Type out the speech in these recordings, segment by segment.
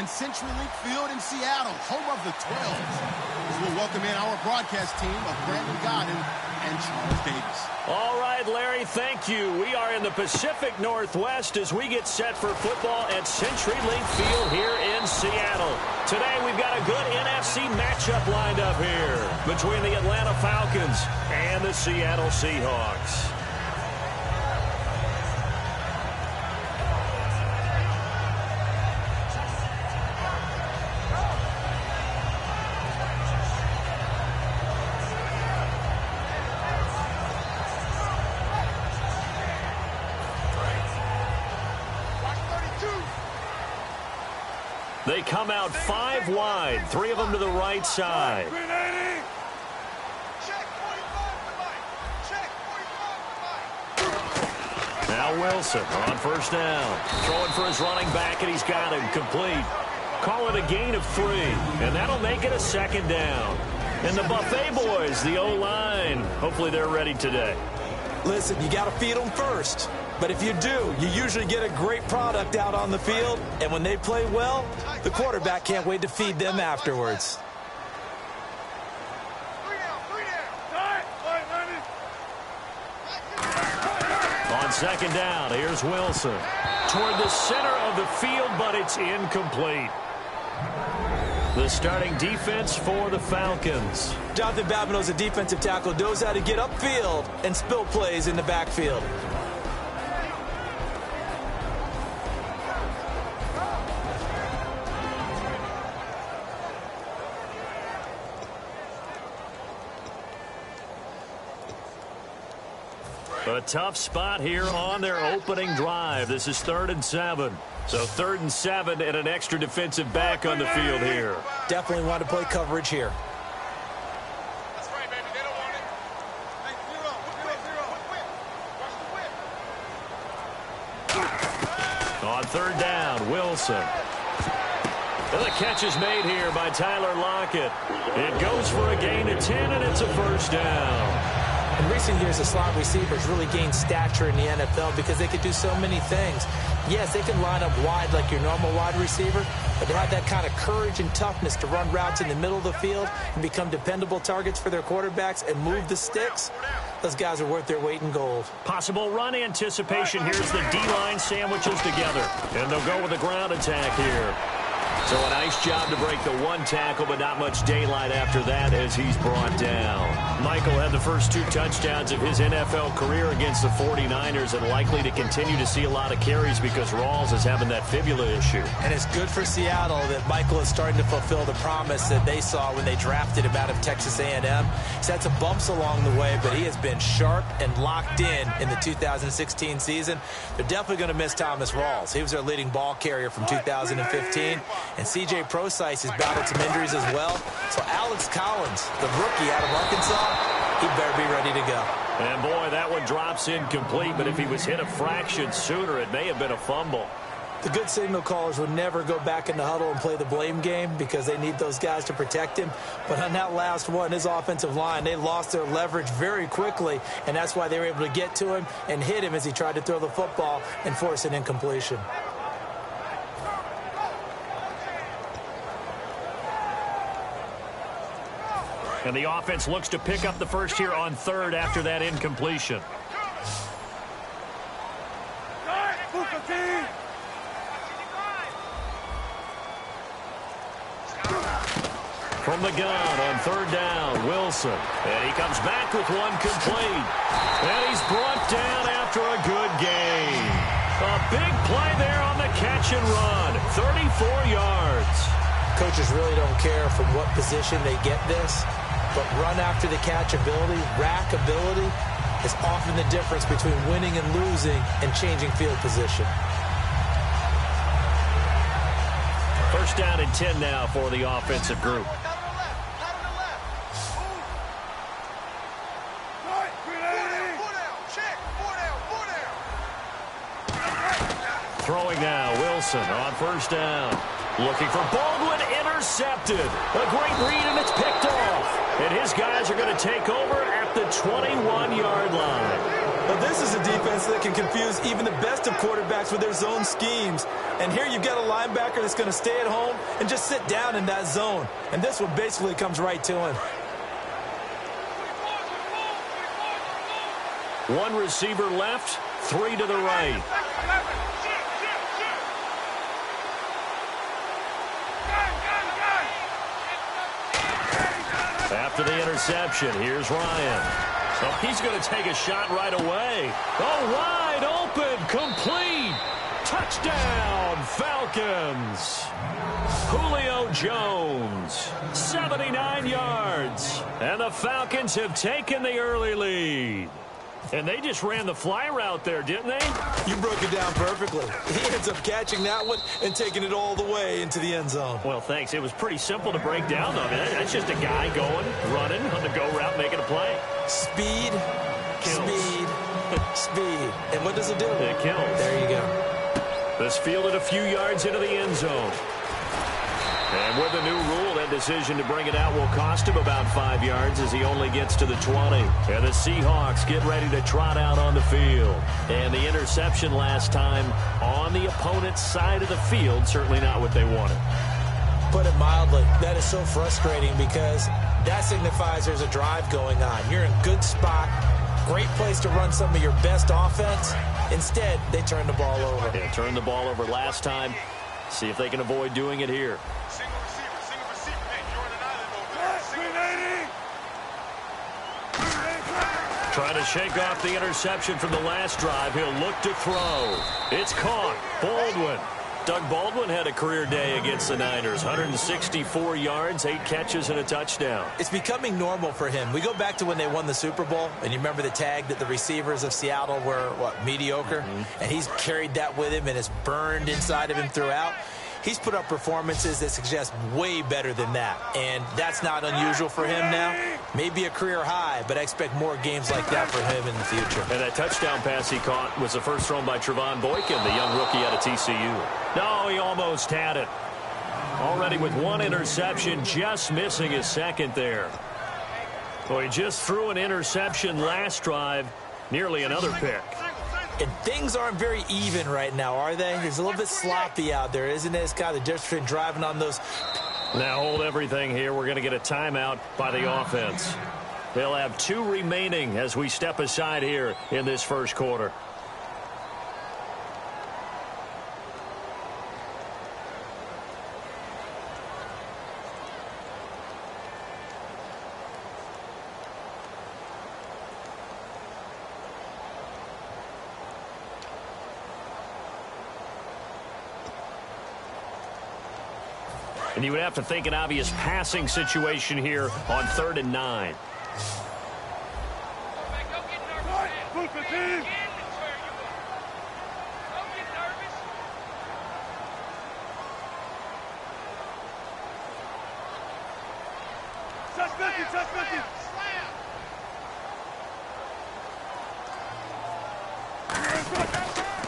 and CenturyLink Field in Seattle, home of the 12s. As we'll welcome in our broadcast team of Brandon Godden and Charles Davis. All right, Larry, thank you. We are in the Pacific Northwest as we get set for football at CenturyLink Field here in Seattle. Today, we've got a good NFC matchup lined up here between the Atlanta Falcons and the Seattle Seahawks. They come out 5 wide, 3 of them to the right side. Now Wilson on first down. Throwing for his running back, and he's got him complete. Call it a gain of 3, and that'll make it a second down. And the Buffet boys, the O-line, hopefully they're ready today. Listen, you got to feed them first. But if you do, you usually get a great product out on the field. And when they play well, the quarterback can't wait to feed them afterwards. On second down, here's Wilson. Toward the center of the field, but it's incomplete. The starting defense for the Falcons. Jonathan Babineau's a defensive tackle, knows how to get upfield and spill plays in the backfield. A tough spot here on their opening drive. This is 3rd and 7. So 3rd and 7 and an extra defensive back on the field here. Definitely want to play coverage here. That's right, baby. They don't want it. Hey, On 3rd down, Wilson. And the catch is made here by Tyler Lockett. It goes for a gain of 10, and it's a first down. In recent years, the slot receivers really gained stature in the NFL because they could do so many things. Yes, they can line up wide like your normal wide receiver, but to have that kind of courage and toughness to run routes in the middle of the field and become dependable targets for their quarterbacks and move the sticks, those guys are worth their weight in gold. Possible run anticipation. Here's the D-line sandwiches together, and they'll go with a ground attack here. So a nice job to break the 1 tackle, but not much daylight after that as he's brought down. Michael had the first 2 touchdowns of his NFL career against the 49ers and likely to continue to see a lot of carries because Rawls is having that fibula issue. And it's good for Seattle that Michael is starting to fulfill the promise that they saw when they drafted him out of Texas A&M. He's had some bumps along the way, but he has been sharp and locked in the 2016 season. They're definitely going to miss Thomas Rawls. He was their leading ball carrier from 2015. And C.J. Prosise has battled some injuries as well. So Alex Collins, the rookie out of Arkansas, he better be ready to go. And, boy, that one drops incomplete. But if he was hit a fraction sooner, it may have been a fumble. The good signal callers would never go back in the huddle and play the blame game because they need those guys to protect him. But on that last one, his offensive line, they lost their leverage very quickly. And that's why they were able to get to him and hit him as he tried to throw the football and force an incompletion. And the offense looks to pick up the first here on 3rd after that incompletion. From the gun on 3rd down, Wilson. And he comes back with one complete. And he's brought down after a good gain. A big play there on the catch and run. 34 yards. Coaches really don't care from what position they get this. But run after the catch ability, rack ability, is often the difference between winning and losing and changing field position. First down and 10 now for the offensive group. Throwing now, Wilson on first down. Looking for Baldwin, intercepted. A great read, and it's picked off. And his guys are going to take over at the 21-yard line. Well, this is a defense that can confuse even the best of quarterbacks with their zone schemes. And here you've got a linebacker that's going to stay at home and just sit down in that zone. And this one basically comes right to him. One receiver left, 3 to the right. After the interception, here's Ryan. Oh, he's going to take a shot right away. Oh, wide open, complete. Touchdown, Falcons. Julio Jones, 79 yards. And the Falcons have taken the early lead. And they just ran the fly route there, didn't they? You broke it down perfectly. He ends up catching that one and taking it all the way into the end zone. Well, thanks. It was pretty simple to break down, though. I mean, that's just a guy going, running on the go route, making a play. Speed, kills. Speed, speed. And what does it do? It kills. There you go. This fielded a few yards into the end zone. And with the new rule, that decision to bring it out will cost him about 5 yards as he only gets to the 20. And the Seahawks get ready to trot out on the field. And the interception last time on the opponent's side of the field, certainly not what they wanted. Put it mildly, that is so frustrating because that signifies there's a drive going on. You're in a good spot, great place to run some of your best offense. Instead, they turn the ball over. Yeah, turned the ball over last time. See if they can avoid doing it here. Single receiver. Hey, you're on an island over there. Trying to shake off the interception from the last drive. He'll look to throw. It's caught. Baldwin. Doug Baldwin had a career day against the Niners. 164 yards, 8 catches, and a touchdown. It's becoming normal for him. We go back to when they won the Super Bowl, and you remember the tag that the receivers of Seattle were, mediocre? Mm-hmm. And he's carried that with him, and it's burned inside of him throughout. He's put up performances that suggest way better than that, and that's not unusual for him now. Maybe a career high, but I expect more games like that for him in the future. And that touchdown pass he caught was the first thrown by Trevon Boykin, the young rookie out of TCU. No, he almost had it. Already with one interception, just missing his second there. So he just threw an interception last drive, nearly another pick. And things aren't very even right now, are they? It's a little bit sloppy out there, isn't it? It's kind of the difference between driving on those. Now hold everything here. We're going to get a timeout by the offense. They'll have 2 remaining as we step aside here in this first quarter. And you would have to think an obvious passing situation here on 3rd and 9.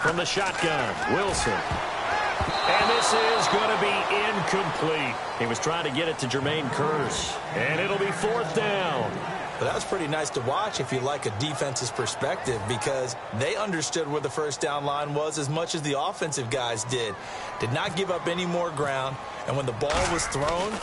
From the shotgun, Wilson. And this is going to be incomplete. He was trying to get it to Jermaine Kearse. And it'll be 4th down. But that was pretty nice to watch if you like a defense's perspective, because they understood where the first down line was as much as the offensive guys did. Did not give up any more ground. And when the ball was thrown,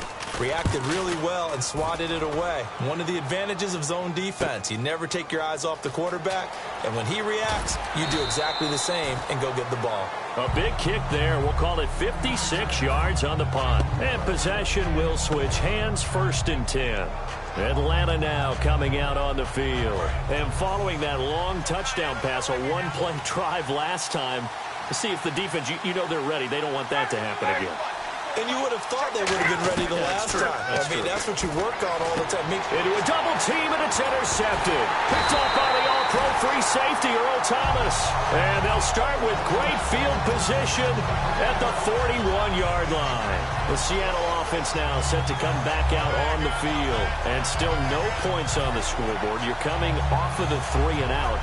reacted really well and swatted it away. One of the advantages of zone defense, you never take your eyes off the quarterback. And when he reacts, you do exactly the same and go get the ball. A big kick there. We'll call it 56 yards on the punt. And possession will switch hands, 1st and 10. Atlanta now coming out on the field. And following that long touchdown pass, a one-play drive last time, to see if the defense, you know they're ready. They don't want that to happen again. And you would have thought they would have been ready the last time. That's what you work on all the time. Into a double team, and it's intercepted. Picked off by the all-pro free safety, Earl Thomas. And they'll start with great field position at the 41-yard line. The Seattle offense now set to come back out on the field. And still no points on the scoreboard. You're coming off of the 3 and out.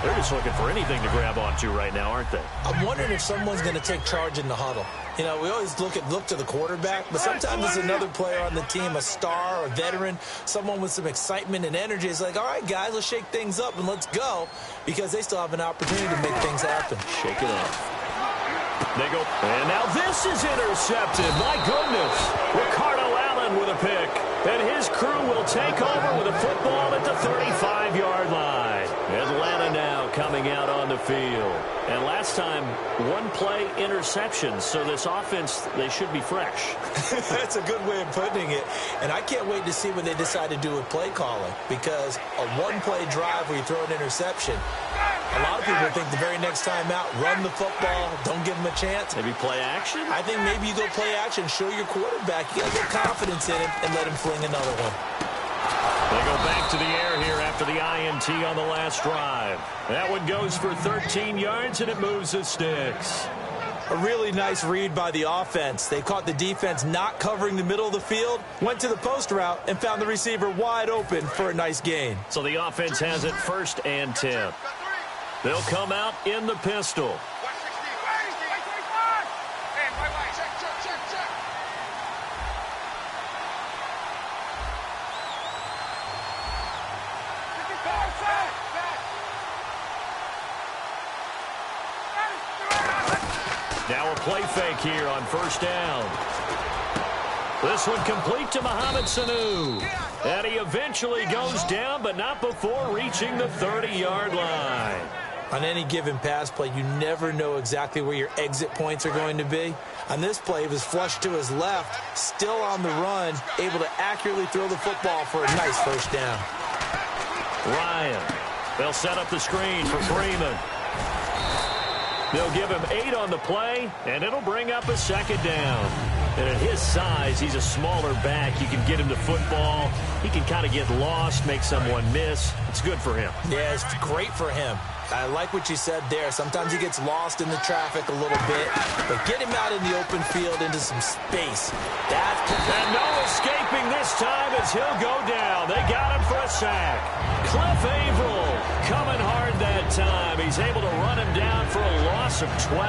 They're just looking for anything to grab onto right now, aren't they? I'm wondering if someone's going to take charge in the huddle. You know, we always look to the quarterback, but sometimes there's another player on the team, a star, a veteran, someone with some excitement and energy. It's like, all right, guys, let's shake things up and let's go, because they still have an opportunity to make things happen. Shake it up. They go, and now this is intercepted. My goodness. Ricardo Allen with a pick. And his crew will take over with a football at the 35-yard line. Atlanta now coming out on the field. And last time, one-play interception. So this offense, they should be fresh. That's a good way of putting it. And I can't wait to see what they decide to do with play calling, because a one-play drive where you throw an interception, a lot of people think the very next time out, run the football, don't give them a chance. Maybe play action? I think maybe you go play action, show your quarterback. You got to get confidence in him and let him fling another one. They go back to the air here after the INT on the last drive. That one goes for 13 yards, and it moves the sticks. A really nice read by the offense. They caught the defense not covering the middle of the field, went to the post route, and found the receiver wide open for a nice gain. So the offense has it 1st and 10. They'll come out in the pistol. Now a play fake here on 1st down. This one complete to Mohamed Sanu. And he eventually goes down, but not before reaching the 30-yard line. On any given pass play, you never know exactly where your exit points are going to be. On this play, he was flushed to his left, still on the run, able to accurately throw the football for a nice 1st down. Ryan. They'll set up the screen for Freeman. They'll give him 8 on the play, and it'll bring up a 2nd down. And at his size, he's a smaller back. You can get him to football. He can kind of get lost, make someone miss. It's good for him. Yeah, it's great for him. I like what you said there. Sometimes he gets lost in the traffic a little bit, but get him out in the open field into some space. And no escaping this time as he'll go down. They got him for a sack. Cliff Averill coming hard that time. He's able to run him down for a loss of 12.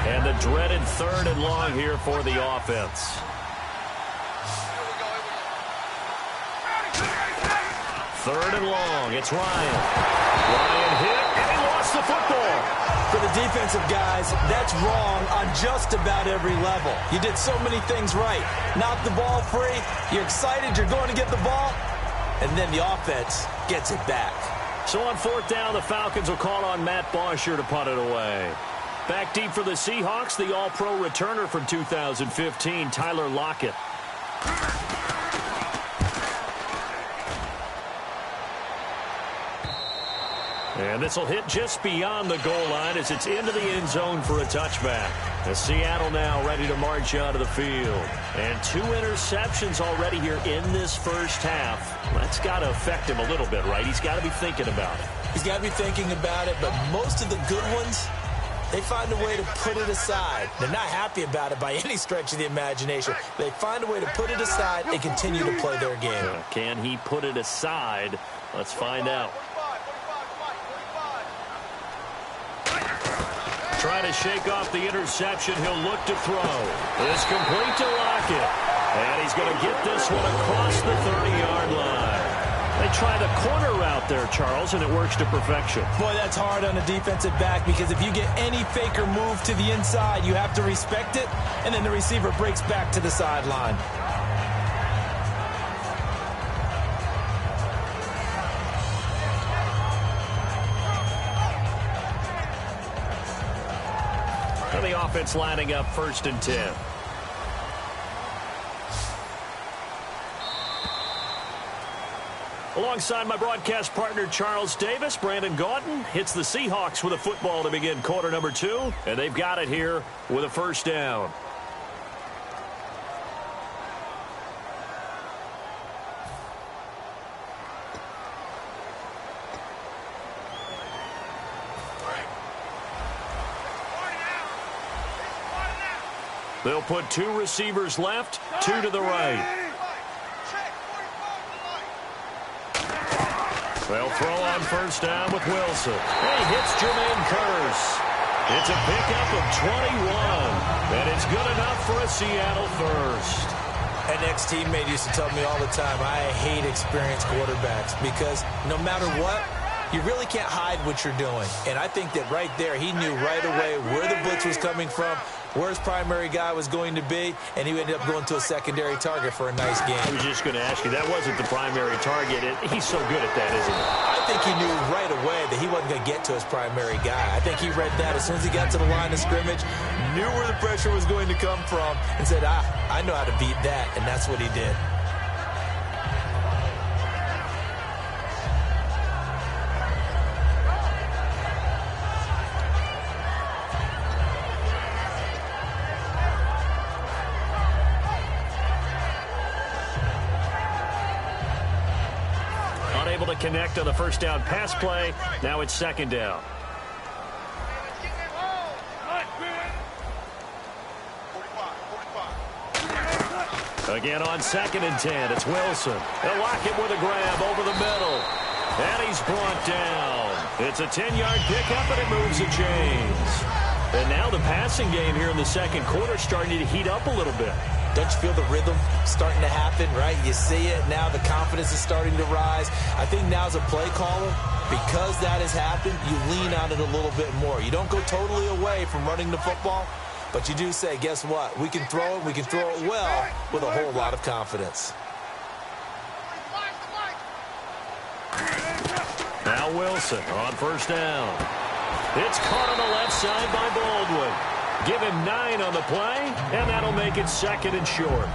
And the dreaded 3rd and long here for the offense. 3rd and long. It's Ryan. Ryan hit, and he lost the football. For the defensive guys, that's wrong on just about every level. You did so many things right. Knock the ball free. You're excited. You're going to get the ball. And then the offense gets it back. So on 4th down, the Falcons will call on Matt Bosher to punt it away. Back deep for the Seahawks, the All-Pro returner from 2015, Tyler Lockett. And this will hit just beyond the goal line as it's into the end zone for a touchback. As Seattle now ready to march out of the field. And 2 interceptions already here in this 1st half. That's got to affect him a little bit, right? He's got to be thinking about it. He's got to be thinking about it, but most of the good ones, they find a way to put it aside. They're not happy about it by any stretch of the imagination. They find a way to put it aside and continue to play their game. Can he put it aside? Let's find out. Trying to shake off the interception. He'll look to throw. It's complete to Lockett. And he's going to get this one across the 30-yard line. They try the corner route there, Charles, and it works to perfection. Boy, that's hard on a defensive back, because if you get any fake or move to the inside, you have to respect it, and then the receiver breaks back to the sideline. And the offense lining up 1st and 10. Alongside my broadcast partner, Charles Davis, Brandon Gaudin hits the Seahawks with a football to begin quarter number 2, and they've got it here with a 1st down. They'll put 2 receivers left, 2 to the right. They'll throw on first down with Wilson. He hits Jermaine Kearse. It's a pickup of 21, and it's good enough for a Seattle first. An ex-teammate used to tell me all the time, I hate experienced quarterbacks because no matter what, you really can't hide what you're doing. And I think that right there, he knew right away where the blitz was coming from, where his primary guy was going to be, and he ended up going to a secondary target for a nice game. I was just going to ask you, that wasn't the primary target. He's so good at that, isn't he? I think he knew right away that he wasn't going to get to his primary guy. I think he read that as soon as he got to the line of scrimmage, knew where the pressure was going to come from, and said, I know how to beat that, and that's what he did. Able to connect on the first down pass play. Now it's second down. Again on 2nd and 10. It's Wilson. They'll lock him with a grab over the middle. And he's brought down. It's a 10-yard pickup, and it moves the chains. And now the passing game here in the second quarter starting to heat up a little bit. Don't you feel the rhythm starting to happen, right? You see it now. The confidence is starting to rise. I think now as a play caller, because that has happened, you lean on it a little bit more. You don't go totally away from running the football, but you do say, guess what? We can throw it. We can throw it well with a whole lot of confidence. Now Wilson on first down. It's caught on the left side by Baldwin. Give him 9 on the play, and that'll make it 2nd and short.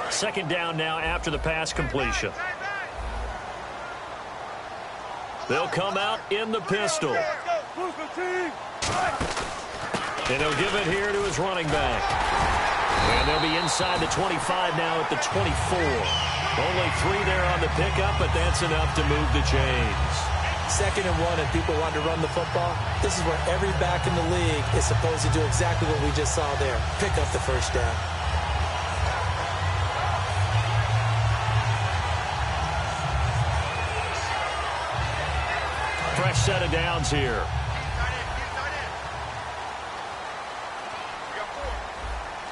Second down now after the pass completion. They'll come out in the pistol. And he'll give it here to his running back. And they'll be inside the 25 now at the 24. Only 3 there on the pickup, but that's enough to move the chains. 2nd and 1, and people want to run the football. This is where every back in the league is supposed to do exactly what we just saw there. Pick up the first down. Fresh set of downs here.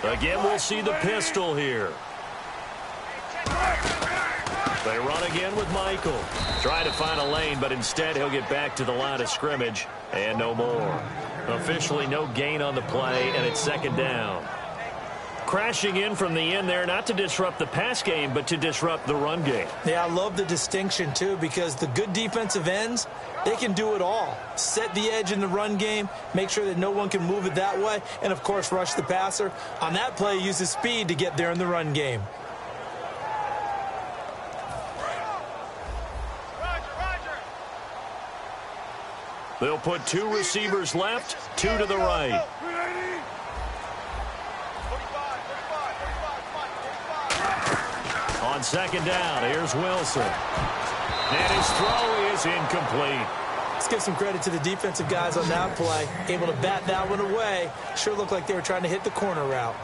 Again, we'll see the pistol here. They run again with Michael. Try to find a lane, but instead he'll get back to the line of scrimmage and no more. Officially no gain on the play, and it's 2nd down. Crashing in from the end there, not to disrupt the pass game, but to disrupt the run game. Yeah, I love the distinction, too, because the good defensive ends, they can do it all. Set the edge in the run game, make sure that no one can move it that way, and, of course, rush the passer. On that play, use his speed to get there in the run game. They'll put 2 receivers left, 2 to the right. On 2nd down, here's Wilson. And his throw is incomplete. Let's give some credit to the defensive guys on that play. Able to bat that one away. Sure looked like they were trying to hit the corner route.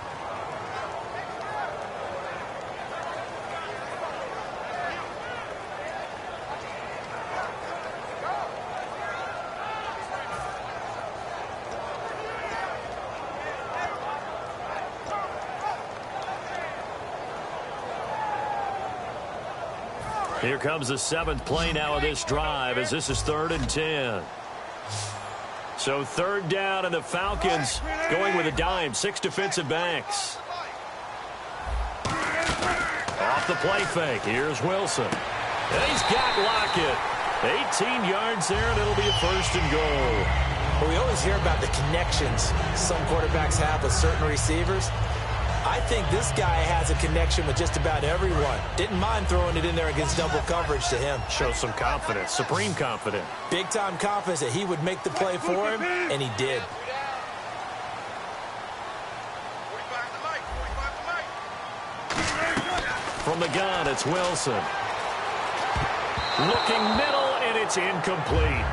Here comes the 7th play now of this drive as this is 3rd and 10. So 3rd down, and the Falcons going with a dime. 6 defensive backs. Off the play fake. Here's Wilson. And he's got Lockett. 18 yards there, and it'll be a 1st and goal. Well, we always hear about the connections some quarterbacks have with certain receivers. I think this guy has a connection with just about everyone. Didn't mind throwing it in there against double coverage to him. Shows some confidence, supreme confidence. Big-time confidence that he would make the play for him, and he did. From the gun, it's Wilson. Looking middle, and it's incomplete.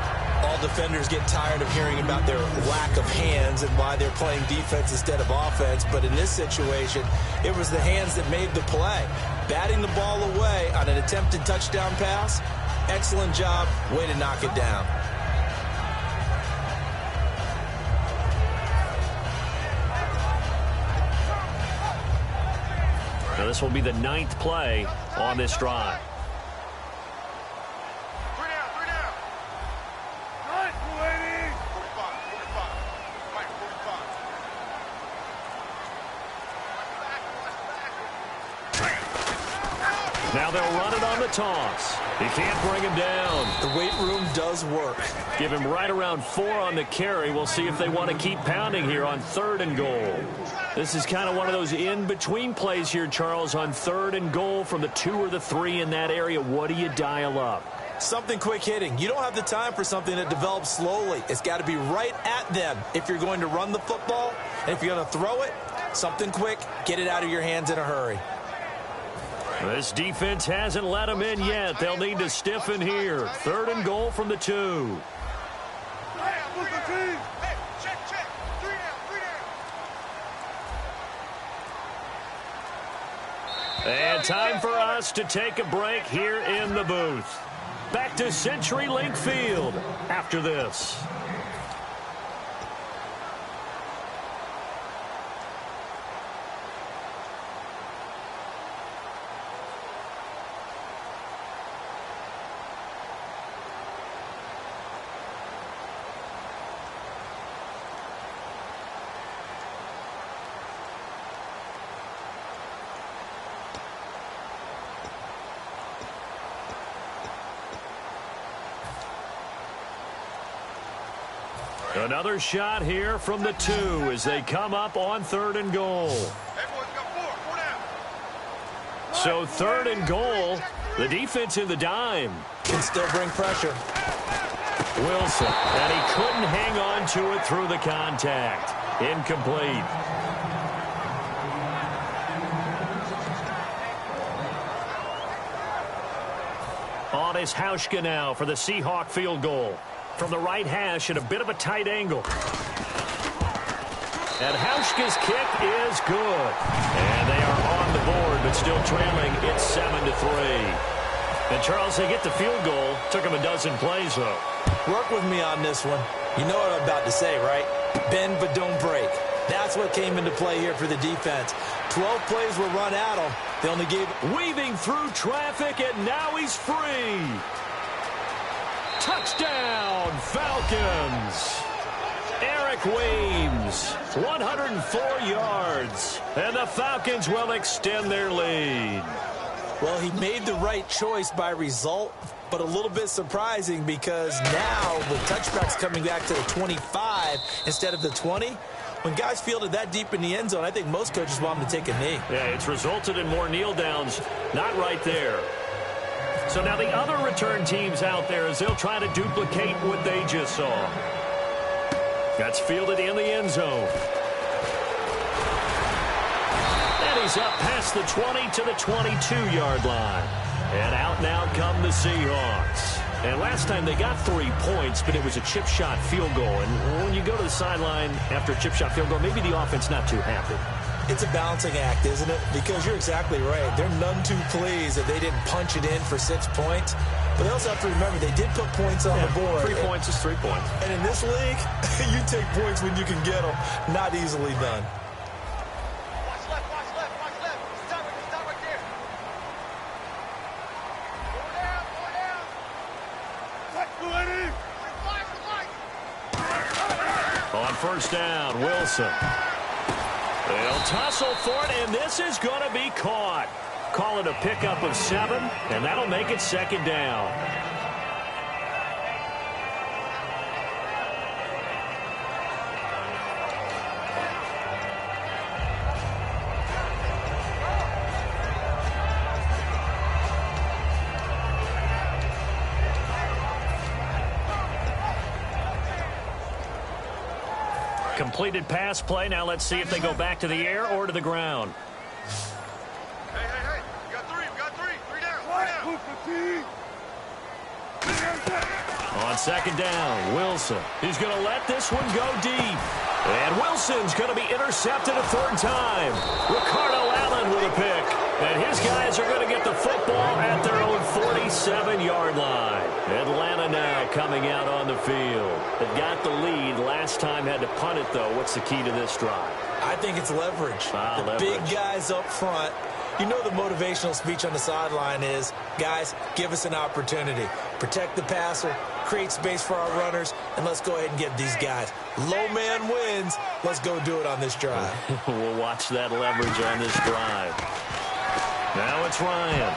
All defenders get tired of hearing about their lack of hands and why they're playing defense instead of offense. But in this situation, it was the hands that made the play. Batting the ball away on an attempted touchdown pass. Excellent job. Way to knock it down. Now this will be the 9th play on this drive. Now they'll run it on the toss. He can't bring him down. The weight room does work. Give him right around 4 on the carry. We'll see if they want to keep pounding here on 3rd and goal. This is kind of one of those in-between plays here, Charles, on 3rd and goal from the 2 or the 3 in that area. What do you dial up? Something quick hitting. You don't have the time for something that develops slowly. It's got to be right at them if you're going to run the football. And if you're going to throw it, something quick, get it out of your hands in a hurry. This defense hasn't let them in yet. They'll need to stiffen here. 3rd and goal from the 2. And time for us to take a break here in the booth. Back to CenturyLink Field after this. Another shot here from the 2 as they come up on 3rd and goal. So 3rd and goal, the defense in the dime. Can still bring pressure. Wilson, and he couldn't hang on to it through the contact. Incomplete. On is Hauschka now for the Seahawk field goal. From the right hash at a bit of a tight angle. And Hauschka's kick is good. And they are on the board, but still trailing. It's 7-3. And, Charles, they get the field goal. Took them a dozen plays, though. Work with me on this one. You know what I'm about to say, right? Bend but don't break. That's what came into play here for the defense. 12 plays were run at them. They only gave... Weaving through traffic, and now he's free. Touchdown, Falcons. Eric Weems, 104 yards. And the Falcons will extend their lead. Well, he made the right choice by result, but a little bit surprising because now with touchbacks coming back to the 25 instead of the 20, when guys fielded that deep in the end zone, I think most coaches want them to take a knee. Yeah, it's resulted in more kneel downs. Not right there. So now the other return teams out there as they'll try to duplicate what they just saw. That's fielded in the end zone. And he's up past the 20 to the 22-yard line. And out now come the Seahawks. And last time they got 3 points, but it was a chip shot field goal. And when you go to the sideline after a chip shot field goal, maybe the offense not too happy. It's a balancing act, isn't it? Because you're exactly right. They're none too pleased that they didn't punch it in for 6 points. But they also have to remember they did put points on the board. 3 points is 3 points. And in this league, you take points when you can get them. Not easily done. Watch left, watch left, watch left. Stop right there. Go down. On first down, Wilson. They'll tussle for it, and this is going to be caught. Call it a pickup of 7, and that'll make it 2nd down. Completed pass play. Now let's see if they go back to the air or to the ground. Hey, you got 3. On second down, Wilson. He's going to let this one go deep. And Wilson's going to be intercepted a third time. Ricardo Allen with a pick. And his guys are going to get the football at their own 47-yard line. Atlanta now coming out on the field. They've got the lead. Last time had to punt it, though. What's the key to this drive? I think it's leverage. Big guys up front. You know the motivational speech on the sideline is, guys, give us an opportunity. Protect the passer, create space for our runners, and let's go ahead and get these guys. Low man wins. Let's go do it on this drive. We'll watch that leverage on this drive. Now it's Ryan.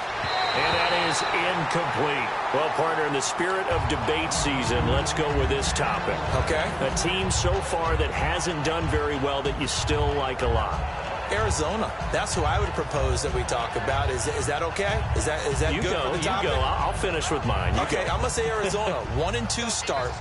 And that is incomplete. Well, partner, in the spirit of debate season, let's go with this topic. Okay. A team so far that hasn't done very well that you still like a lot. Arizona. That's who I would propose that we talk about. Is that okay? Is that you good go, for the topic? You go. I'll finish with mine. Okay, I'm going to say Arizona. 1-2 start,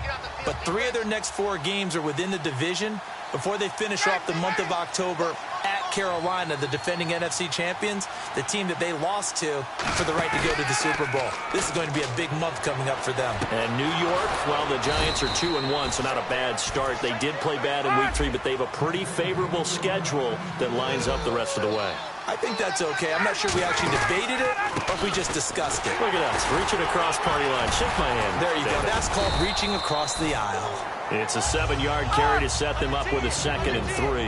but 3 of their next 4 games are within the division before they finish off the month of October at Carolina, the defending NFC champions, the team that they lost to for the right to go to the Super Bowl. This is going to be a big month coming up for them. And New York, well, the Giants are 2-1, so not a bad start. They did play bad in Week 3, but they have a pretty favorable schedule that lines up the rest of the way. I think that's okay. I'm not sure we actually debated it or if we just discussed it. Look at us, reaching across party line. Shake my hand. There you go. That's called reaching across the aisle. It's a 7-yard carry to set them up with a 2nd and 3.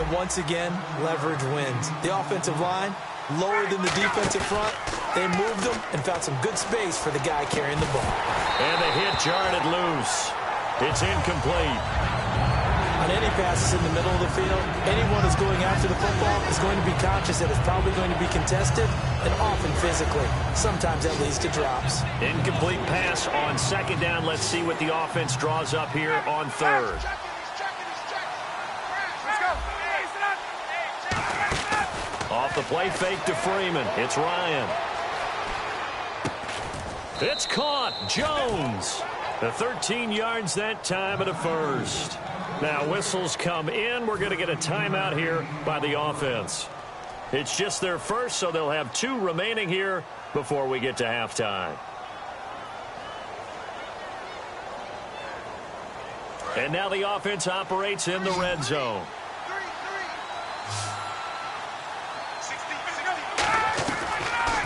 And once again, leverage wins. The offensive line, lower than the defensive front. They moved them and found some good space for the guy carrying the ball. And the hit jarred it loose. It's incomplete. On any passes in the middle of the field, anyone who's going after the football is going to be conscious that it's probably going to be contested and often physically. Sometimes that leads to drops. Incomplete pass on 2nd down. Let's see what the offense draws up here on 3rd. Off the play fake to Freeman. It's Ryan. It's caught. Jones. The 13 yards that time of the first. Now whistles come in. We're going to get a timeout here by the offense. It's just their first, so they'll have 2 remaining here before we get to halftime. And now the offense operates in the red zone.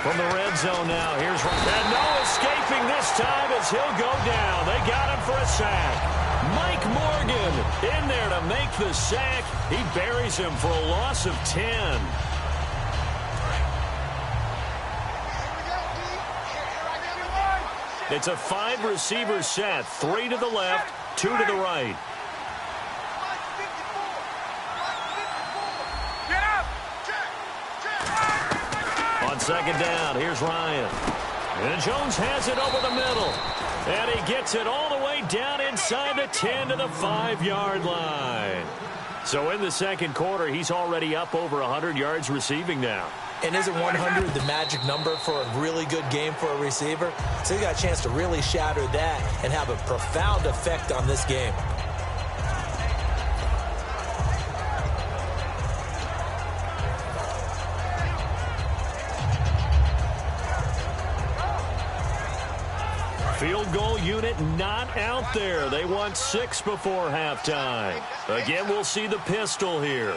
From the red zone now, here's Ryan. And no escaping this time as he'll go down. They got him for a sack. Mike Morgan in there to make the sack. He buries him for a loss of 10. It's a 5-receiver set. 3 to the left, 2 to the right. On 2nd down, here's Ryan. And Jones has it over the middle. And he gets it all the way down inside the 10 to the 5-yard line. So in the second quarter, he's already up over 100 yards receiving now. And isn't 100 the magic number for a really good game for a receiver? So he got a chance to really shatter that and have a profound effect on this game. Field goal unit not out there. They want 6 before halftime. Again, we'll see the pistol here.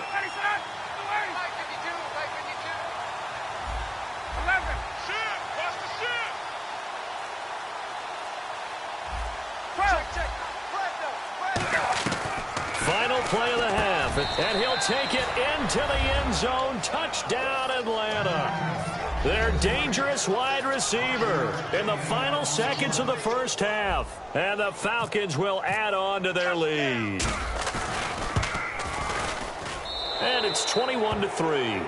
Final play of the half, and he'll take it into the end zone. Touchdown, Atlanta. Their dangerous wide receiver in the final seconds of the first half. And the Falcons will add on to their lead. And it's 21-3.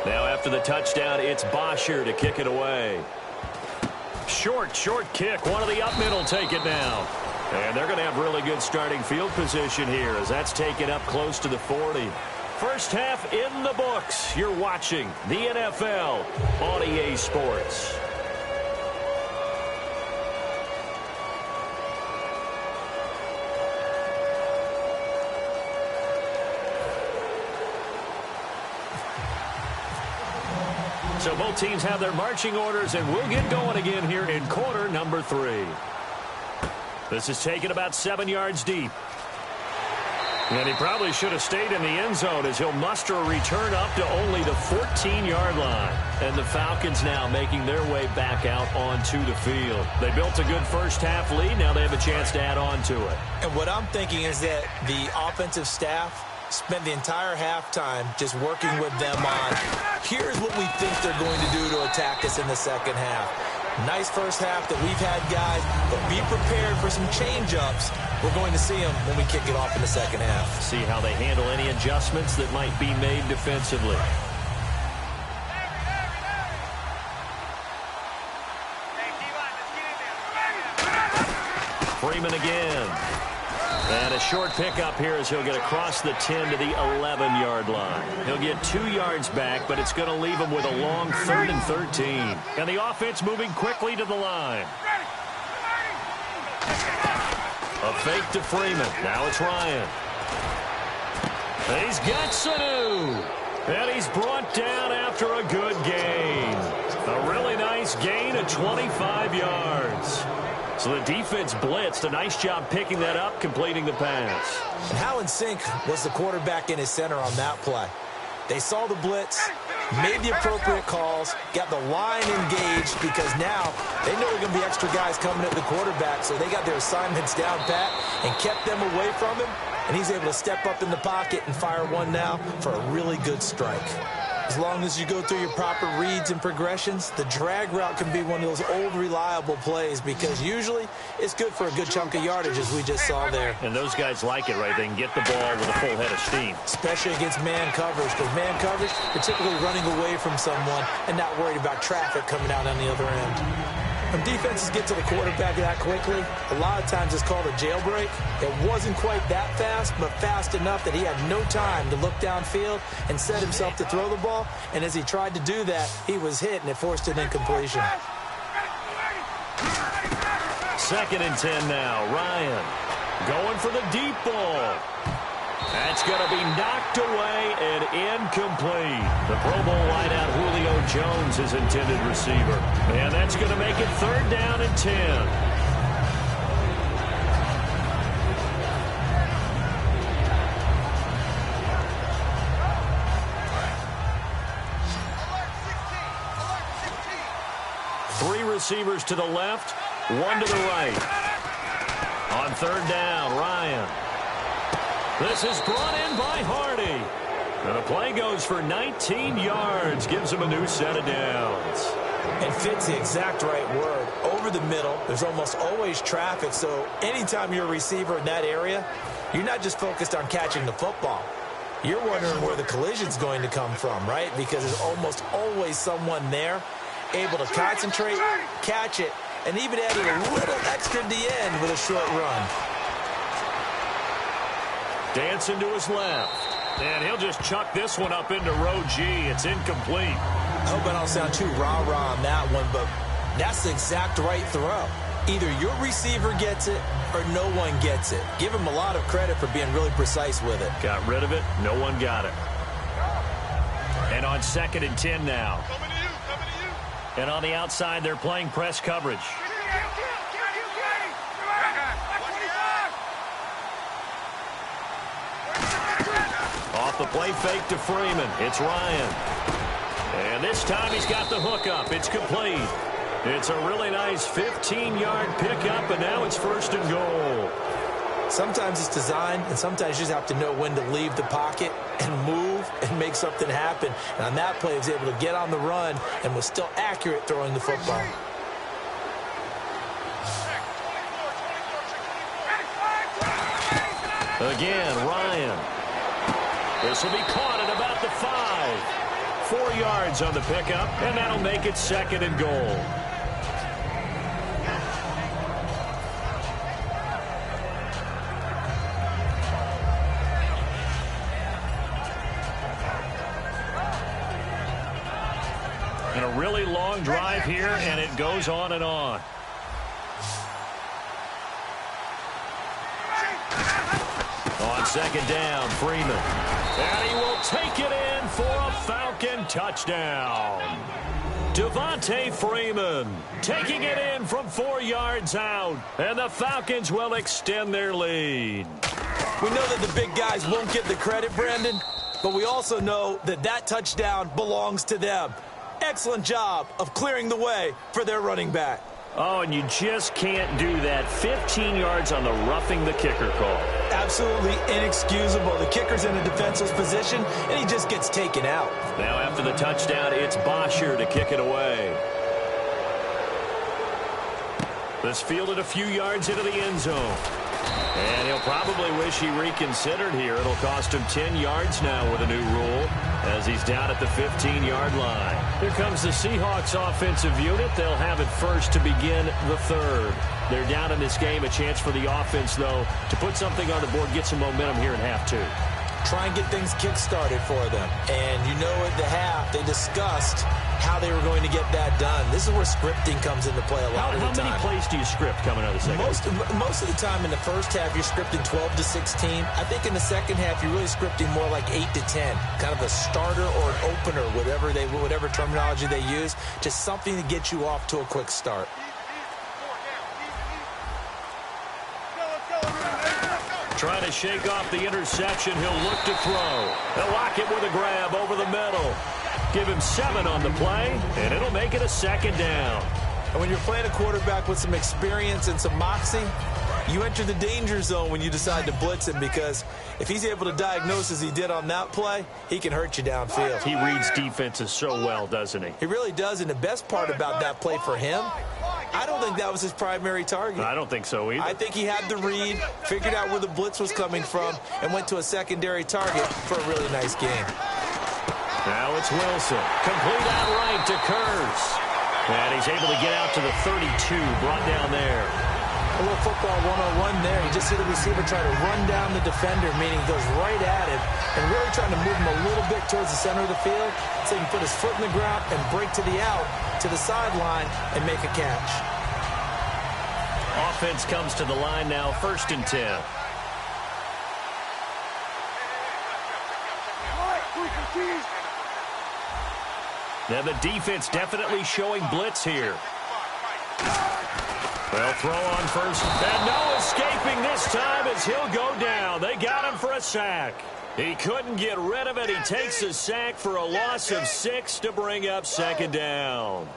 Now after the touchdown, it's Bosher to kick it away. Short kick. One of the up middle take it now. And they're going to have really good starting field position here as that's taken up close to the 40. First half in the books. You're watching the NFL on EA Sports. So both teams have their marching orders, and we'll get going again here in quarter number 3. This is taken about 7 yards deep. And he probably should have stayed in the end zone as he'll muster a return up to only the 14-yard line. And the Falcons now making their way back out onto the field. They built a good first-half lead. Now they have a chance to add on to it. And what I'm thinking is that the offensive staff spent the entire halftime just working with them on, here's what we think they're going to do to attack us in the second half. Nice first half that we've had, guys, but be prepared for some change-ups. We're going to see them when we kick it off in the second half. See how they handle any adjustments that might be made defensively. Freeman again. And a short pickup here as he'll get across the 10 to the 11-yard line. He'll get 2 yards back, but it's going to leave him with a long 3rd and 13. And the offense moving quickly to the line. A fake to Freeman. Now it's Ryan. He's got Sanu. And he's brought down after a good gain. A really nice gain of 25 yards. So the defense blitzed. A nice job picking that up, completing the pass. And how in sync was the quarterback in his center on that play? They saw the blitz, made the appropriate calls, got the line engaged because now they know there are going to be extra guys coming at the quarterback, so they got their assignments down pat and kept them away from him, and he's able to step up in the pocket and fire one now for a really good strike. As long as you go through your proper reads and progressions, the drag route can be one of those old reliable plays because usually it's good for a good chunk of yardage as we just saw there. And those guys like it, right? They can get the ball with a full head of steam. Especially against man coverage, because man coverage, you're typically running away from someone and not worried about traffic coming out on the other end. When defenses get to the quarterback that quickly, a lot of times it's called a jailbreak. It wasn't quite that fast, but fast enough that he had no time to look downfield and set himself to throw the ball. And as he tried to do that, he was hit, and it forced an incompletion. 2nd and 10 now. Ryan going for the deep ball. That's going to be knocked away and incomplete. The Pro Bowl wideout Julio Jones is intended receiver. And that's going to make it 3rd down and 10. Receivers to the left, 1 to the right. On 3rd down, Ryan. This is brought in by Hardy. And the play goes for 19 yards, gives him a new set of downs. And fits the exact right word. Over the middle, there's almost always traffic, so anytime you're a receiver in that area, you're not just focused on catching the football. You're wondering where the collision's going to come from, right? Because there's almost always someone there able to concentrate, catch it, and even add a little extra at the end with a short run. Dancing to his left. And he'll just chuck this one up into row G. It's incomplete. I hope I don't sound too rah-rah on that one, but that's the exact right throw. Either your receiver gets it or no one gets it. Give him a lot of credit for being really precise with it. Got rid of it. No one got it. And on 2nd and 10 now. And on the outside, they're playing press coverage. Off the play fake to Freeman. It's Ryan. And this time he's got the hook up. It's complete. It's a really nice 15-yard pickup, and now it's 1st and goal. Sometimes it's design, and sometimes you just have to know when to leave the pocket and move and make something happen. And on that play, he was able to get on the run and was still accurate throwing the football. Again, Ryan. This will be caught at about the 5. 4 yards on the pickup, and that'll make it 2nd and goal. And a really long drive here, and it goes on and on. On second down, Freeman. And he will take it in for a Falcon touchdown. Devontae Freeman taking it in from 4 yards out. And the Falcons will extend their lead. We know that the big guys won't get the credit, Brandon, but we also know that that touchdown belongs to them. Excellent job of clearing the way for their running back. Oh, and you just can't do that. 15 yards on the roughing the kicker call. Absolutely inexcusable. The kicker's in a defensive position, and he just gets taken out. Now after the touchdown, it's Bosher to kick it away. This fielded a few yards into the end zone. And he'll probably wish he reconsidered here. It'll cost him 10 yards now with a new rule as he's down at the 15-yard line. Here comes the Seahawks offensive unit. They'll have it first to begin the third. They're down in this game. A chance for the offense, though, to put something on the board, get some momentum here in half two. Try and get things kick-started for them. And you know at the half, they discussed how they were going to get that done. This is where scripting comes into play a lot of the time. How many plays do you script coming out of the second? Most of the time in the first half, you're scripting 12 to 16. I think in the second half, you're really scripting more like 8 to 10. Kind of a starter or an opener, whatever terminology they use. Just something to get you off to a quick start. Trying to shake off the interception. He'll look to throw. They'll lock it with a grab over the middle. Give him 7 on the play, and it'll make it a second down. And when you're playing a quarterback with some experience and some moxie, you enter the danger zone when you decide to blitz him, because if he's able to diagnose as he did on that play, he can hurt you downfield. He reads defenses so well, doesn't he? He really does, and the best part about that play for him, I don't think that was his primary target. I don't think so either. I think he had the read, figured out where the blitz was coming from, and went to a secondary target for a really nice game. Now it's Wilson. Complete out right to Kurz. And he's able to get out to the 32, brought down there. A little football 101 there. You just see the receiver try to run down the defender, meaning he goes right at him, and really trying to move him a little bit towards the center of the field so he can put his foot in the ground and break to the out, to the sideline, and make a catch. Offense comes to the line now, 1st and 10. Now the defense definitely showing blitz here. They'll throw on first. And no escaping this time as he'll go down. They got him for a sack. He couldn't get rid of it. He takes a sack for a loss of 6 to bring up second down.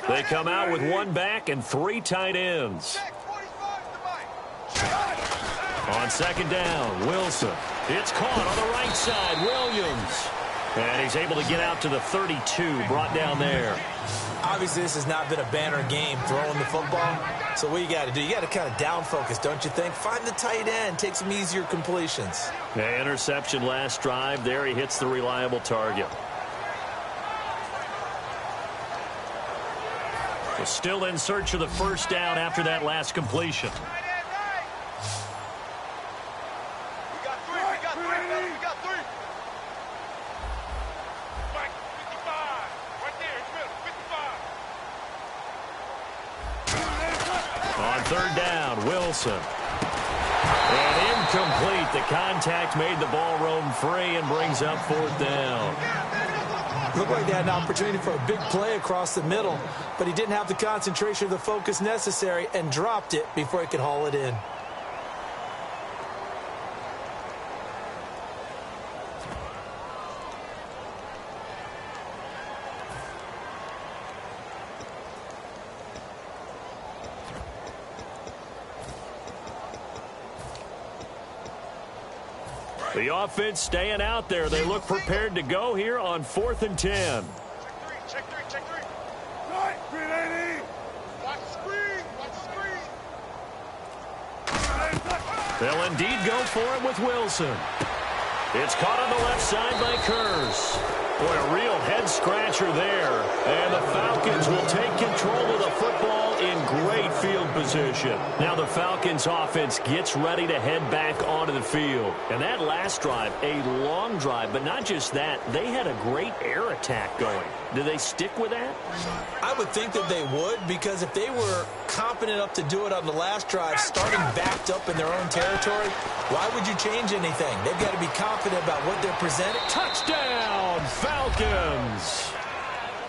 They come out with 1 back and 3 tight ends. On second down, Wilson. It's caught on the right side, Williams. And he's able to get out to the 32, brought down there. Obviously, this has not been a banner game throwing the football. So what you got to do, you got to kind of down focus, don't you think? Find the tight end, take some easier completions. Yeah, interception last drive. There he hits the reliable target. So still in search of the first down after that last completion. We got 3, we got 3, we got 3. Mike, 55. Right there, it's middle, 55. On third down, Wilson. And incomplete. The contact made the ball roam free and brings up 4th down. Looked like they had an opportunity for a big play across the middle, but he didn't have the concentration or the focus necessary and dropped it before he could haul it in. The offense staying out there. They look prepared to go here on 4th and 10. Check 3, check 3. Right, 380. Watch They'll indeed go for it with Wilson. It's caught on the left side by Curse. Boy, a real head-scratcher there. And the Falcons will take control of the football in great field position. Now the Falcons offense gets ready to head back onto the field. And that last drive, a long drive, but not just that, they had a great air attack going. Do they stick with that? I would think that they would, because if they were confident enough to do it on the last drive, starting backed up in their own territory, why would you change anything? They've got to be confident about what they're presenting. Touchdown, Falcons!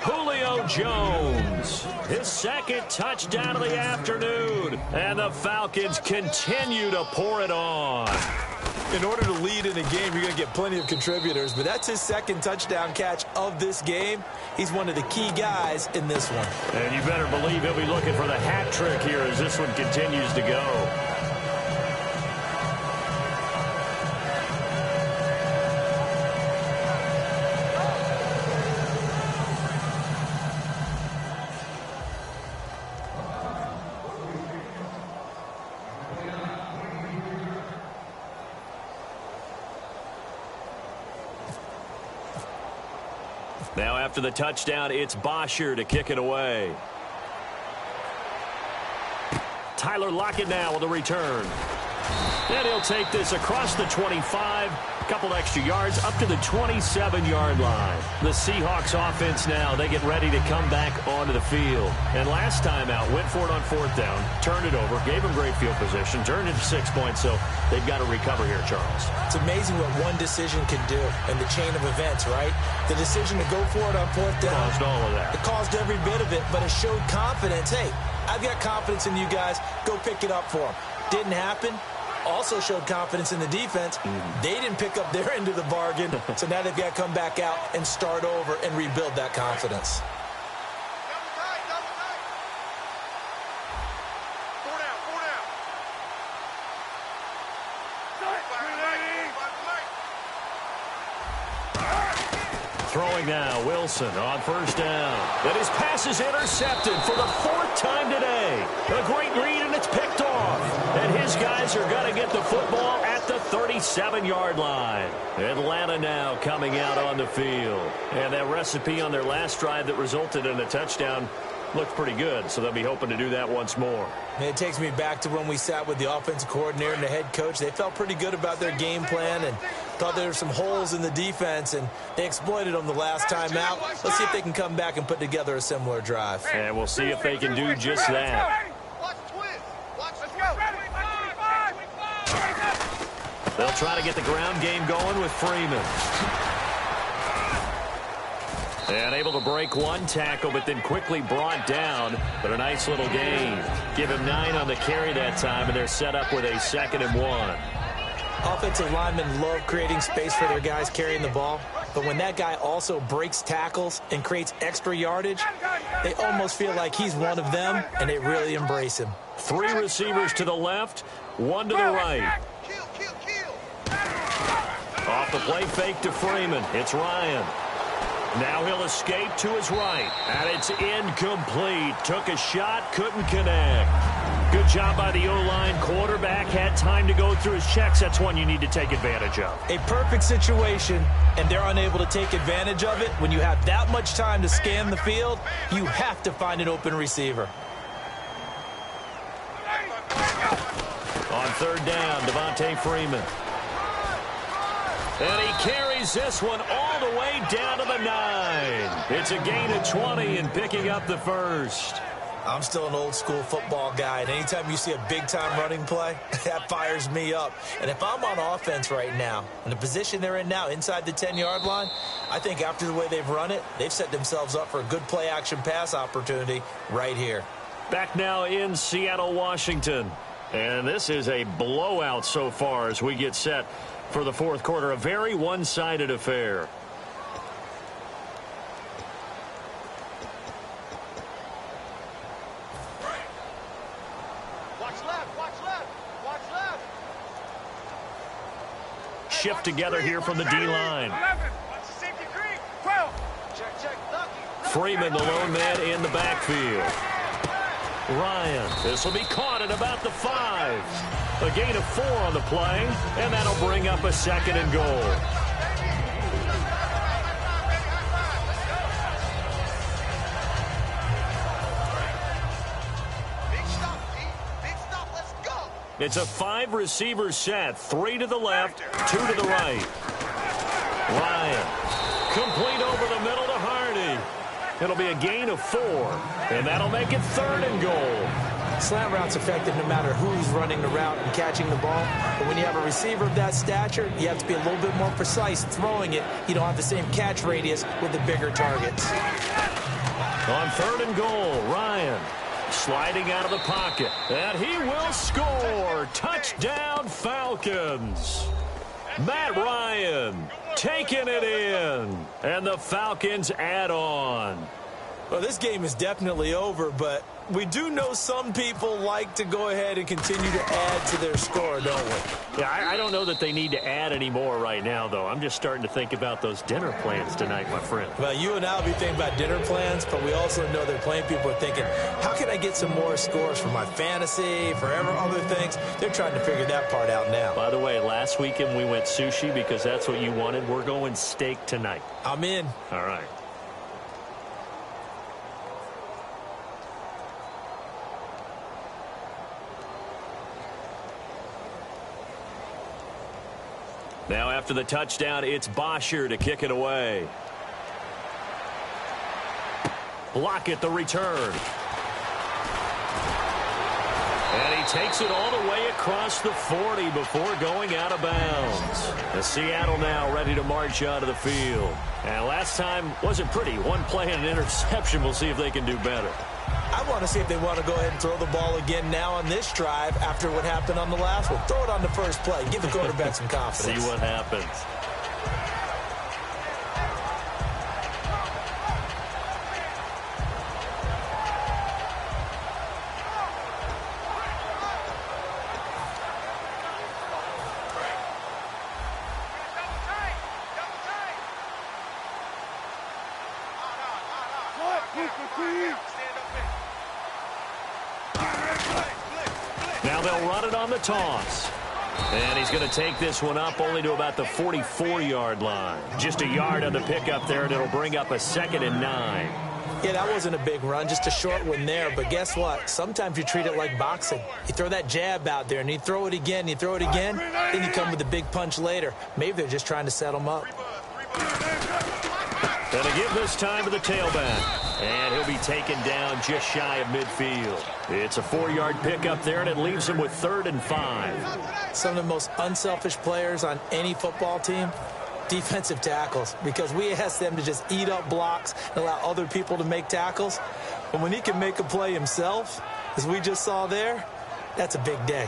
Julio Jones, his second touchdown of the afternoon. And the Falcons continue to pour it on. In order to lead in a game, you're going to get plenty of contributors, but that's his second touchdown catch of this game. He's one of the key guys in this one. And you better believe he'll be looking for the hat trick here as this one continues to go. Now after the touchdown, it's Bosher to kick it away. Tyler Lockett now with a return. And he'll take this across the 25, a couple extra yards, up to the 27-yard line. The Seahawks offense now, they get ready to come back onto the field. And last time out, went for it on fourth down, turned it over, gave them great field position, turned it to 6 points, so they've got to recover here, Charles. It's amazing what one decision can do in the chain of events, right? The decision to go for it on fourth down. Caused all of that. It caused every bit of it, but it showed confidence. Hey, I've got confidence in you guys. Go pick it up for them. Didn't happen. Also showed confidence in the defense. They didn't pick up their end of the bargain, so now they've got to come back out and start over and rebuild that confidence. Throwing now, Wilson on first down. And his pass is intercepted for the fourth time today. A great read, and it's picked off. And his guys are going to get the football at the 37-yard line. Atlanta now coming out on the field. And that recipe on their last drive that resulted in a touchdown looked pretty good, so they'll be hoping to do that once more. And it takes me back to when we sat with the offensive coordinator and the head coach. They felt pretty good about their game plan and thought there were some holes in the defense, and they exploited them the last time out. Let's see if they can come back and put together a similar drive. And we'll see if they can do just that. They'll try to get the ground game going with Freeman. And able to break one tackle, but then quickly brought down. But a nice little gain. Give him 9 on the carry that time, and they're set up with a 2nd and 1. Offensive linemen love creating space for their guys carrying the ball. But when that guy also breaks tackles and creates extra yardage, they almost feel like he's one of them, and they really embrace him. 3 receivers to the left, 1 to the right. Off the play fake to Freeman. It's Ryan. Now he'll escape to his right. And it's incomplete. Took a shot, couldn't connect. Good job by the O-line. Quarterback had time to go through his checks. That's one you need to take advantage of. A perfect situation, and they're unable to take advantage of it. When you have that much time to scan the field, you have to find an open receiver. On third down, Devontae Freeman. And he carries this one all the way down to the 9. It's a gain of 20 and picking up the first. I'm still an old-school football guy, and anytime you see a big-time running play, that fires me up. And if I'm on offense right now, in the position they're in now, inside the 10-yard line, I think after the way they've run it, they've set themselves up for a good play-action pass opportunity right here. Back now in Seattle, Washington. And this is a blowout so far as we get set for the fourth quarter. A very one-sided affair. Shift together here from the D-line. Freeman, the lone man in the backfield. Ryan, this will be caught at about the 5. A gain of 4 on the play, and that'll bring up a 2nd and goal. It's a 5-receiver set, 3 to the left, 2 to the right. Ryan, complete over the middle to Hardy. It'll be a gain of 4, and that'll make it 3rd and goal. Slant route's effective no matter who's running the route and catching the ball. But when you have a receiver of that stature, you have to be a little bit more precise throwing it. You don't have the same catch radius with the bigger targets. On 3rd and goal, Ryan sliding out of the pocket. And he will score. Touchdown, Falcons. Matt Ryan taking it in. And the Falcons add on. Well, this game is definitely over, but we do know some people like to go ahead and continue to add to their score, don't we? Yeah, I don't know that they need to add any more right now, though. I'm just starting to think about those dinner plans tonight, my friend. Well, you and I will be thinking about dinner plans, but we also know that plenty of people are thinking, how can I get some more scores for my fantasy, for other things? They're trying to figure that part out now. By the way, last weekend we went sushi because that's what you wanted. We're going steak tonight. I'm in. All right. Now after the touchdown, it's Bosher to kick it away. Block it, the return. And he takes it all the way across the 40 before going out of bounds. The Seattle now ready to march out of the field. And last time wasn't pretty. One play and an interception. We'll see if they can do better. I want to see if they want to go ahead and throw the ball again now on this drive after what happened on the last one. Throw it on the first play. Give the quarterback some confidence. See what happens. Now they'll run it on the toss. And he's going to take this one up only to about the 44-yard line. Just a yard on the pickup there, and it'll bring up a 2nd and 9. Yeah, that wasn't a big run, just a short one there. But guess what? Sometimes you treat it like boxing. You throw that jab out there, and you throw it again, then you come with a big punch later. Maybe they're just trying to set them up. Going to give this time to the tailback. And he'll be taken down just shy of midfield. It's a 4-yard pickup there, and it leaves him with 3rd and 5. Some of the most unselfish players on any football team, defensive tackles, because we ask them to just eat up blocks and allow other people to make tackles. But when he can make a play himself, as we just saw there, that's a big day.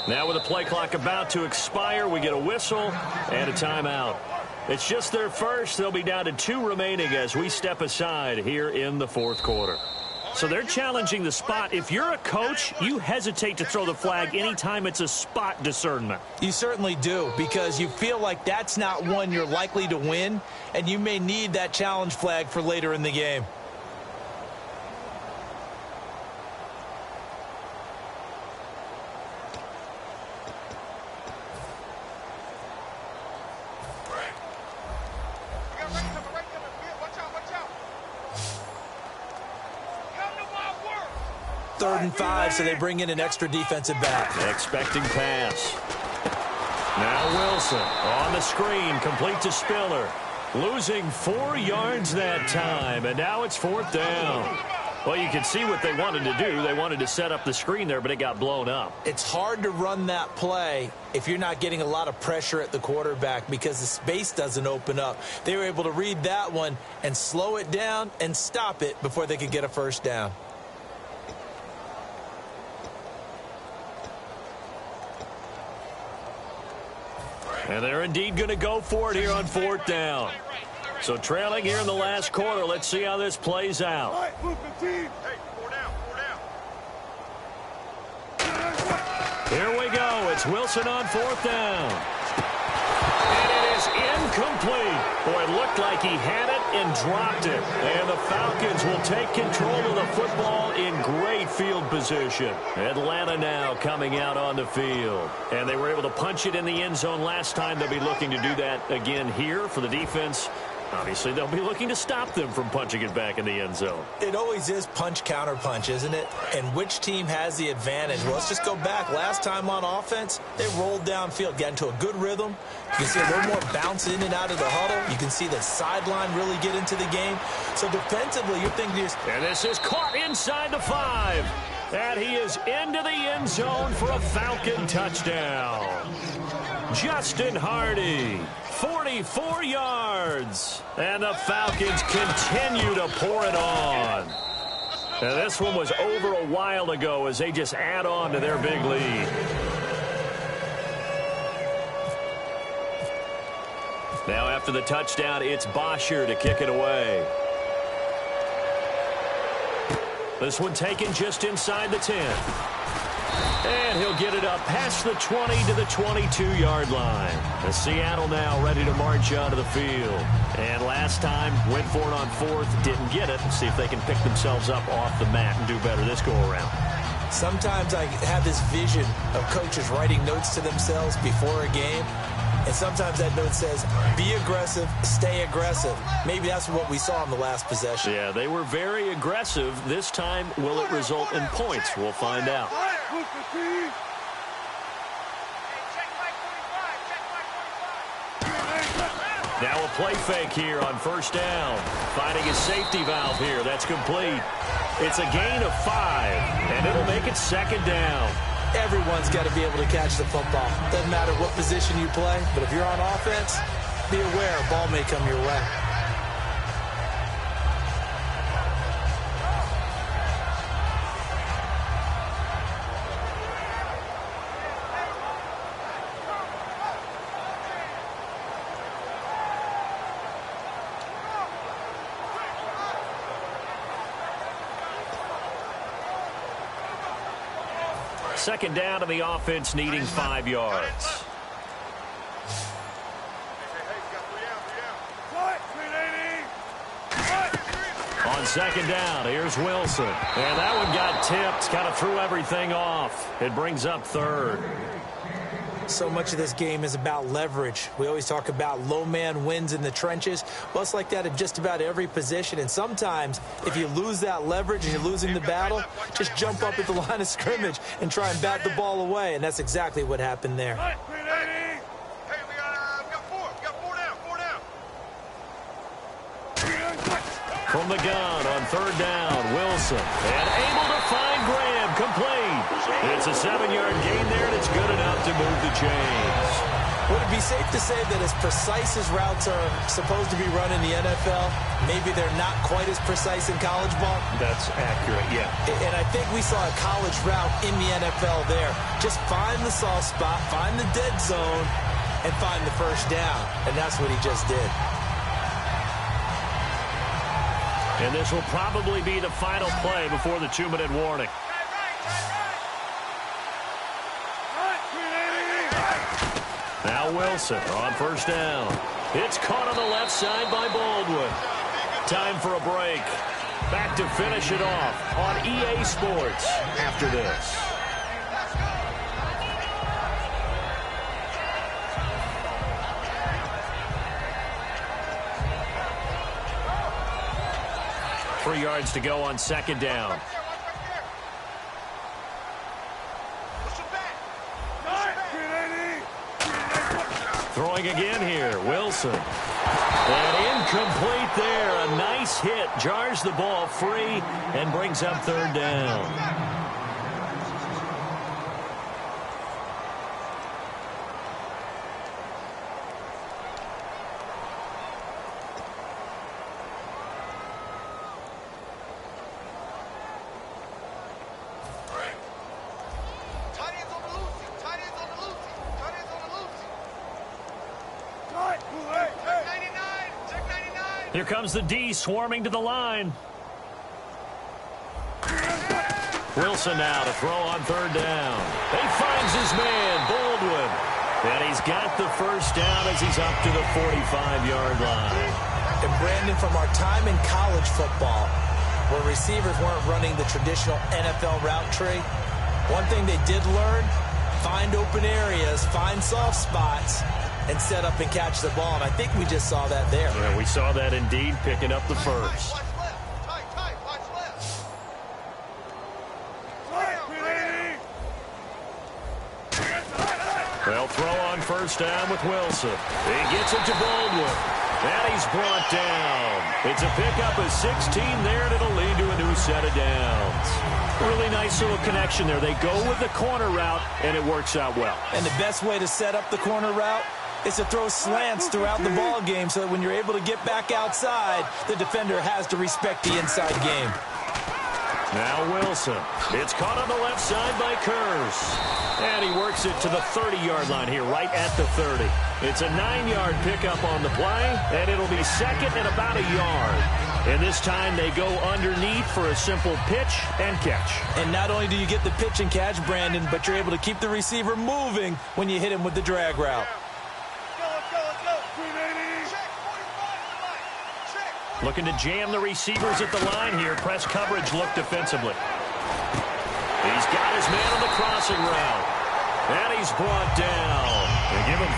Now with the play clock about to expire, we get a whistle and a timeout. It's just their first. They'll be down to 2 remaining as we step aside here in the 4th quarter. So they're challenging the spot. If you're a coach, you hesitate to throw the flag anytime it's a spot discernment. You certainly do, because you feel like that's not one you're likely to win, and you may need that challenge flag for later in the game. Third and 5, so they bring in an extra defensive back. Expecting pass. Now Wilson on the screen, complete to Spiller. Losing 4 yards that time, and now it's 4th down. Well, you can see what they wanted to do. They wanted to set up the screen there, but it got blown up. It's hard to run that play if you're not getting a lot of pressure at the quarterback because the space doesn't open up. They were able to read that one and slow it down and stop it before they could get a first down. And they're indeed going to go for it here on 4th down. So trailing here in the last quarter. Let's see how this plays out. Here we go. It's Wilson on 4th down. And it is incomplete. Boy, it looked like he had it and dropped it. And the Falcons will take control of the football in great field position. Atlanta now coming out on the field. And they were able to punch it in the end zone last time. They'll be looking to do that again here for the defense. Obviously, they'll be looking to stop them from punching it back in the end zone. It always is punch-counter-punch, isn't it? And which team has the advantage? Well, let's just go back. Last time on offense, they rolled downfield, got into a good rhythm. You can see a little more bounce in and out of the huddle. You can see the sideline really get into the game. So defensively, you're thinking and this is caught inside the 5. And he is into the end zone for a Falcon touchdown. Justin Hardy, 44 yards. And the Falcons continue to pour it on. And this one was over a while ago as they just add on to their big lead. Now after the touchdown, it's Bosher to kick it away. This one taken just inside the 10. And he'll get it up past the 20 to the 22-yard line. As Seattle now ready to march onto the field. And last time, went for it on 4th, didn't get it. Let's see if they can pick themselves up off the mat and do better this go-around. Sometimes I have this vision of coaches writing notes to themselves before a game. And sometimes that note says, be aggressive, stay aggressive. Maybe that's what we saw in the last possession. Yeah, they were very aggressive. This time, will it result in points? We'll find out. Now a play fake here on 1st down. Finding a safety valve here. That's complete. It's a gain of 5, and it'll make it 2nd down. Everyone's got to be able to catch the football. Doesn't matter what position you play, but if you're on offense, be aware a ball may come your way. Second down to the offense, needing 5 yards. On 2nd down, here's Wilson. And that one got tipped, kind of threw everything off. It brings up 3rd. So much of this game is about leverage. We always talk about low man wins in the trenches. Well, it's like that in just about every position. And sometimes, if you lose that leverage and you're losing the battle, just jump up at the line of scrimmage and try and bat the ball away. And that's exactly what happened there. Hey, we got 4. We got 4 down. 4 down. From the gun on 3rd down, Wilson. And able to find Graham, complete. It's a 7-yard gain there, and it's good enough to move the chains. Would it be safe to say that as precise as routes are supposed to be run in the NFL, maybe they're not quite as precise in college ball? That's accurate, yeah. And I think we saw a college route in the NFL there. Just find the soft spot, find the dead zone, and find the 1st down. And that's what he just did. And this will probably be the final play before the 2-minute warning. Now Wilson on 1st down. It's caught on the left side by Baldwin. Time for a break. Back to finish it off on EA Sports after this. Three yards to go on 2nd down. Throwing again here, Wilson. And incomplete there. A nice hit. Jars the ball free and brings up 3rd down. Here comes the D swarming to the line. Wilson now to throw on third down. He finds his man, Baldwin. And he's got the first down as he's up to the 45-yard line. And Brandon, from our time in college football, where receivers weren't running the traditional NFL route tree, one thing they did learn, find open areas, find soft spots, and set up and catch the ball. And I think we just saw that there. Yeah, we saw that indeed, picking up the first. They'll throw on first down with Wilson. He gets it to Baldwin. And he's brought down. It's a pickup of 16 there, and it'll lead to a new set of downs. Really nice little connection there. They go with the corner route, and it works out well. And the best way to set up the corner route is to throw slants throughout the ball game so that when you're able to get back outside, the defender has to respect the inside game. Now Wilson. It's caught on the left side by Kurz. And he works it to the 30-yard line here, right at the 30. It's a 9-yard pickup on the play, and it'll be second and about a yard. And this time they go underneath for a simple pitch and catch. And not only do you get the pitch and catch, Brandon, but you're able to keep the receiver moving when you hit him with the drag route. Looking to jam the receivers at the line here. Press coverage look defensively. He's got his man on the crossing route. And he's brought down. They give him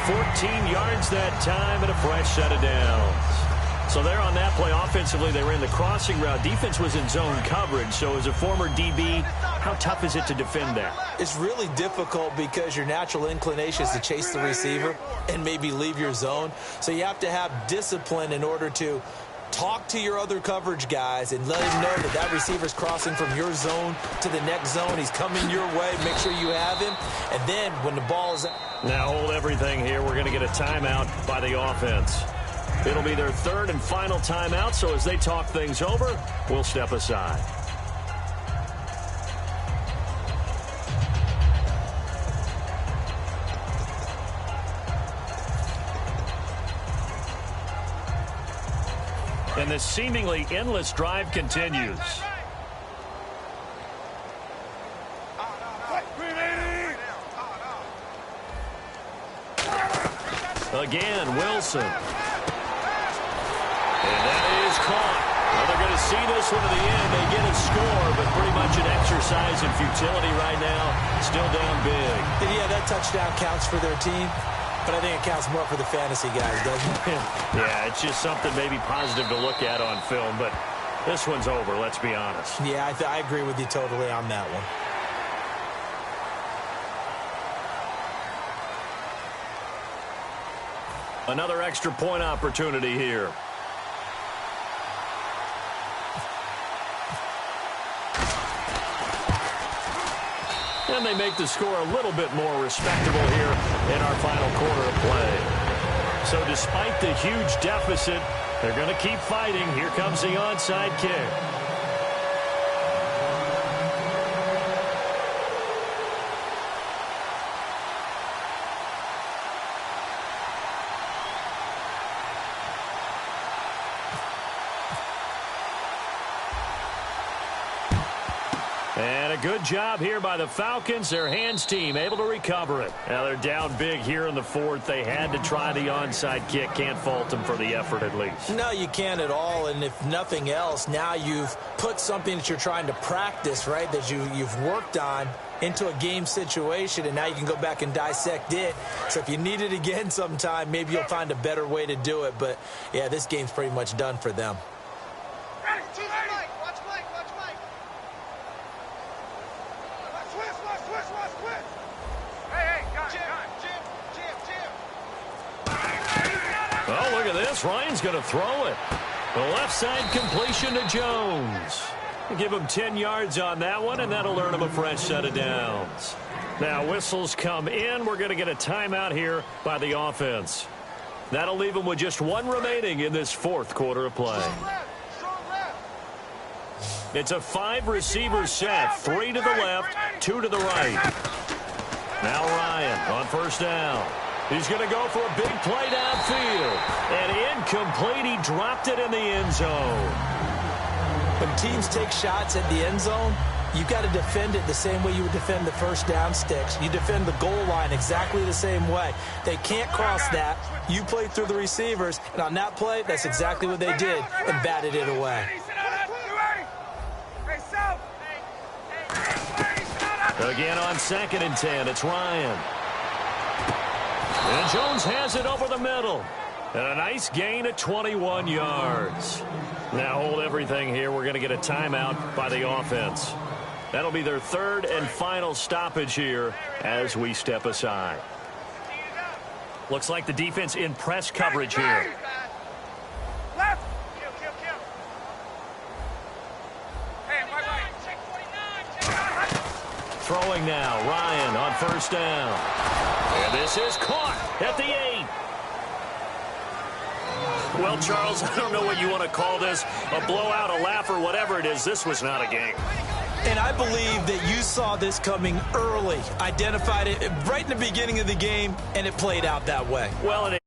14 yards that time and a fresh set of downs. So there on that play, offensively, they ran the crossing route. Defense was in zone coverage. So as a former DB, how tough is it to defend that? It's really difficult because your natural inclination is to chase the receiver and maybe leave your zone. So you have to have discipline in order to talk to your other coverage guys and let him know that that receiver's crossing from your zone to the next zone. He's coming your way. Make sure you have him. And then when the ball is... Now hold everything here. We're going to get a timeout by the offense. It'll be their third and final timeout, so as they talk things over, we'll step aside. And this seemingly endless drive continues. Again, Wilson. And that is caught. Well, they're going to see this one to the end. They get a score, but pretty much an exercise in futility right now. Still down big. And yeah, that touchdown counts for their team. But I think it counts more for the fantasy guys, doesn't it? Yeah, it's just something maybe positive to look at on film, but this one's over, let's be honest. Yeah, I agree with you totally on that one. Another extra point opportunity here. And they make the score a little bit more respectable here in our final quarter of play. So despite the huge deficit, they're going to keep fighting. Here comes the onside kick. And a good job here by the Falcons. Their hands team able to recover it. Now they're down big here in the fourth. They had to try the onside kick. Can't fault them for the effort at least. No, you can't at all. And if nothing else, now you've put something that you're trying to practice, right, that you've worked on into a game situation, and now you can go back and dissect it. So if you need it again sometime, maybe you'll find a better way to do it. But, yeah, this game's pretty much done for them. Oh, look at this. Ryan's going to throw it. The left side completion to Jones. Give him 10 yards on that one, and that'll earn him a fresh set of downs. Now whistles come in. We're going to get a timeout here by the offense. That'll leave them with just one remaining in this fourth quarter of play. It's a 5-receiver set. 3 to the left, 2 to the right. Now Ryan on first down. He's going to go for a big play downfield. And incomplete. He dropped it in the end zone. When teams take shots at the end zone, you got to defend it the same way you would defend the first down sticks. You defend the goal line exactly the same way. They can't cross that. You play through the receivers, and on that play, that's exactly what they did and batted it away. Again on 2nd and 10, it's Ryan. And Jones has it over the middle. And a nice gain of 21 yards. Now hold everything here. We're going to get a timeout by the offense. That'll be their 3rd and final stoppage here as we step aside. Looks like the defense in press coverage here. Left. Throwing now, Ryan on 1st down. And this is caught at the 8. Well, Charles, I don't know what you want to call this, a blowout, a laugh, or whatever it is. This was not a game. And I believe that you saw this coming early, identified it right in the beginning of the game, and it played out that way. Well,